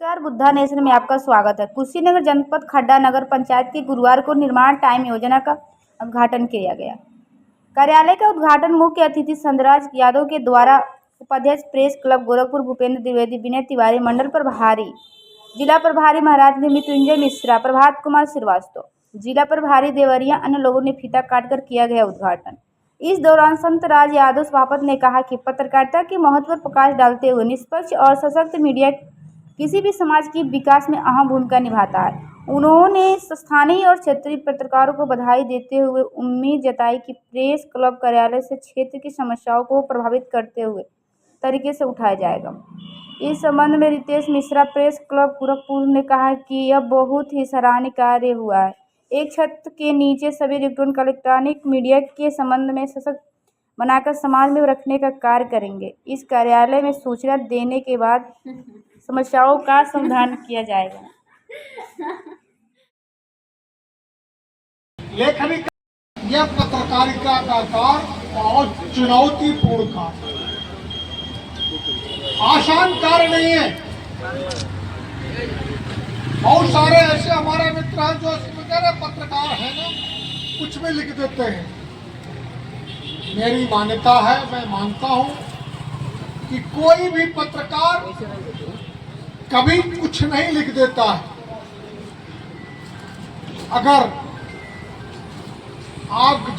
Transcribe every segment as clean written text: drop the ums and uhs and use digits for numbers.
नमस्कार, बुद्धा नेशन में आपका स्वागत है। कुशीनगर जनपद खड्डा नगर पंचायत की गुरुवार को निर्माण टाइम योजना का उद्घाटन किया गया। कार्यालय का उद्घाटन मुख्य अतिथि संतराज यादव के द्वारा उपाध्यक्ष प्रेस क्लब गोरखपुर भूपेंद्र द्विवेदी, विनय तिवारी, मंडल प्रभारी, जिला प्रभारी महाराज मृत्युंजय मिश्रा, प्रभात कुमार श्रीवास्तव, जिला प्रभारी देवरिया, अन्य लोगों ने फीता काटकर किया गया उद्घाटन। इस दौरान संतराज यादव सभापति ने कहा कि पत्रकारिता के महत्व पर प्रकाश डालते हुए निष्पक्ष और सशक्त मीडिया किसी भी समाज की विकास में अहम भूमिका निभाता है। उन्होंने स्थानीय और क्षेत्रीय पत्रकारों को बधाई देते हुए उम्मीद जताई कि प्रेस क्लब कार्यालय से क्षेत्र की समस्याओं को प्रभावित करते हुए तरीके से उठाया जाएगा। इस संबंध में रितेश मिश्रा, प्रेस क्लब गोरखपुर ने कहा कि यह बहुत ही सराहनीय कार्य हुआ है। एक छत के नीचे सभी इलेक्ट्रॉनिक मीडिया के संबंध में सशक्त बनाकर समाज में रखने का कार्य करेंगे। इस कार्यालय में सूचना देने के बाद समस्याओं का समाधान किया जाएगा। लेखनी यह पत्रकारिता का कार्य बहुत चुनौतीपूर्ण कार्य, आसान कार्य नहीं है। बहुत सारे ऐसे हमारे मित्र हैं जो वगैरह पत्रकार हैं ना, कुछ भी लिख देते हैं। मेरी मान्यता है, मैं मानता हूं कि कोई भी पत्रकार कभी कुछ नहीं लिख देता है। अगर आग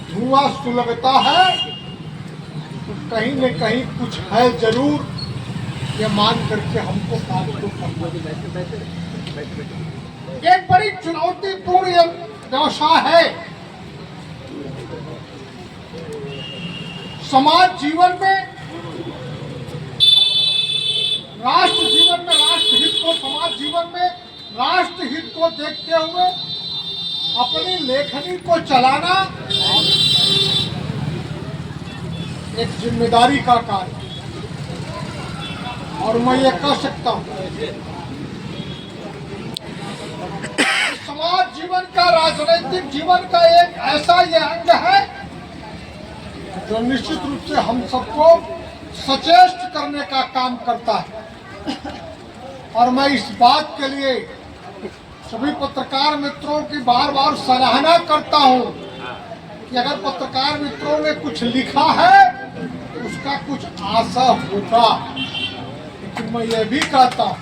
धुआं सुलगता है तो कहीं न कहीं कुछ है जरूर, ये मान करके हमको कार्य को करना। एक बड़ी चुनौतीपूर्ण व्यवसाय है। समाज जीवन में, राष्ट्र जीवन में, राष्ट्रहित को, समाज जीवन में राष्ट्रहित को देखते हुए अपनी लेखनी को चलाना एक जिम्मेदारी का कार्य, और मैं ये कह सकता हूं समाज जीवन का, राजनीतिक जीवन का एक ऐसा ये अंग है जो निश्चित रूप से हम सबको सचेष्ट करने का काम करता है। और मैं इस बात के लिए सभी पत्रकार मित्रों की बार बार सराहना करता हूं कि अगर पत्रकार मित्रों ने कुछ लिखा है तो उसका कुछ आशा होगा। लेकिन मैं ये भी कहता हूं,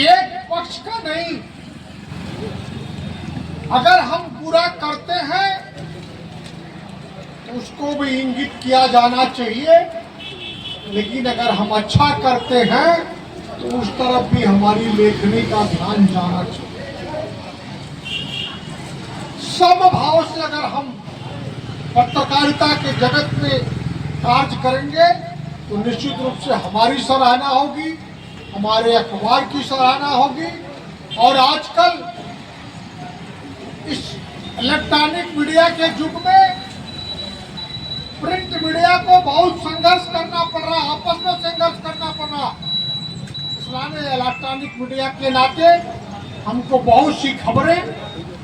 एक पक्ष का नहीं, अगर हम बुरा करते हैं तो उसको भी इंगित किया जाना चाहिए, लेकिन अगर हम अच्छा करते हैं तो उस तरफ भी हमारी लेखनी का ध्यान जाना चाहिए। समभाव से अगर हम पत्रकारिता के जगत में कार्य करेंगे तो निश्चित रूप से हमारी सराहना होगी, हमारे अखबार की सराहना होगी। और आजकल इस इलेक्ट्रॉनिक मीडिया के युग में प्रिंट मीडिया को बहुत संघर्ष करना पड़ रहा, आपस में संघर्ष करना पड़ रहा। इसलिए इलेक्ट्रॉनिक मीडिया के नाते हमको बहुत सी खबरें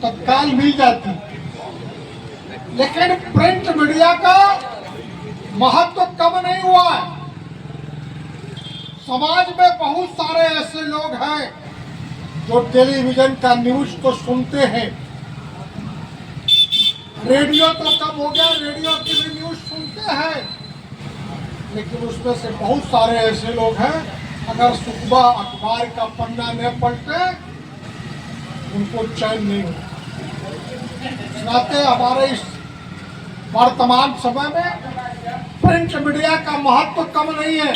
तत्काल मिल जाती, लेकिन प्रिंट मीडिया का महत्व कम नहीं हुआ है। समाज में बहुत सारे ऐसे लोग हैं जो टेलीविजन का न्यूज तो सुनते हैं, रेडियो तो कम हो गया, रेडियो की भी न्यूज सुनते हैं, लेकिन उसमें से बहुत सारे ऐसे लोग हैं अगर सुबह अखबार का पन्ना न पलटे उनको चैन नहीं होता। नाते हमारे इस वर्तमान समय में प्रिंट मीडिया का महत्व कम नहीं है।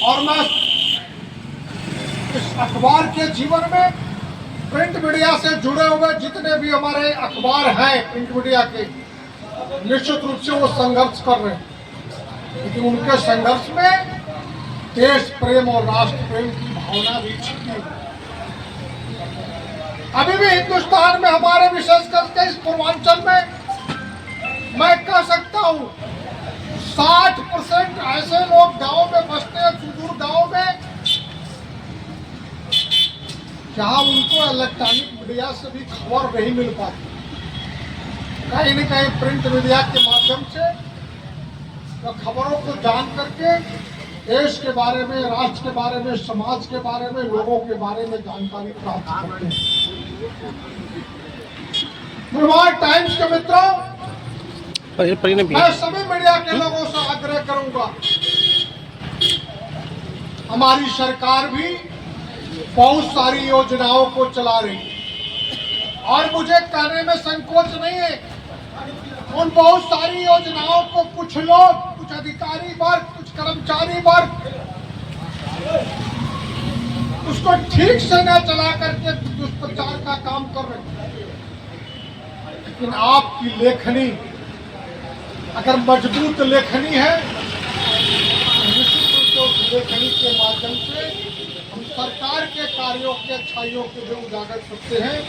और मैं इस अखबार के जीवन में प्रिंट मीडिया से जुड़े हुए जितने भी हमारे अखबार हैं प्रिंट मीडिया के, निश्चित रूप से वो संघर्ष कर रहे हैं, लेकिन उनके संघर्ष में देश प्रेम और राष्ट्र प्रेम की भावना भी छिपी है। अभी भी हिंदुस्तान में हमारे, विशेष करके इस पूर्वांचल में, मैं कह सकता हूं 60% ऐसे लोग गांव में बसते हैं, सुदूर गांव में, जहां उनको इलेक्ट्रॉनिक मीडिया से भी खबर नहीं मिल पाती। कहीं न कहीं प्रिंट मीडिया के माध्यम से वो खबरों को जान करके देश के बारे में, राष्ट्र के बारे में, समाज के बारे में, लोगों के बारे में जानकारी प्राप्त करते हैं। निर्माण टाइम्स के मित्रों, मैं सभी मीडिया के लोगों से आग्रह करूंगा, हमारी सरकार भी बहुत सारी योजनाओं को चला रही है और मुझे कहने में संकोच नहीं है। उन बहुत सारी योजनाओं को कुछ लोग, कुछ अधिकारी वर्ग, कुछ कर्मचारी वर्ग उसको ठीक से न चला करके दुष्प्रचार का काम कर रहे हैं। लेकिन आपकी लेखनी अगर मजबूत लेखनी है, निश्चित रूप से उस लेखनी के माध्यम से हम सरकार के कार्यों के अच्छाइयों को भी उजागर सकते हैं,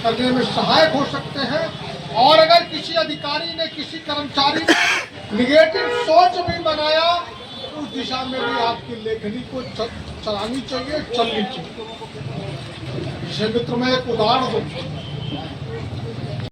करने में सहायक हो सकते हैं। और अगर किसी अधिकारी ने, किसी कर्मचारी ने निगेटिव सोच भी बनाया तो उस दिशा में भी आपकी लेखनी को चलानी चाहिए, चलनी चाहिए। विषय मित्र, मैं एक उदाहरण दूं।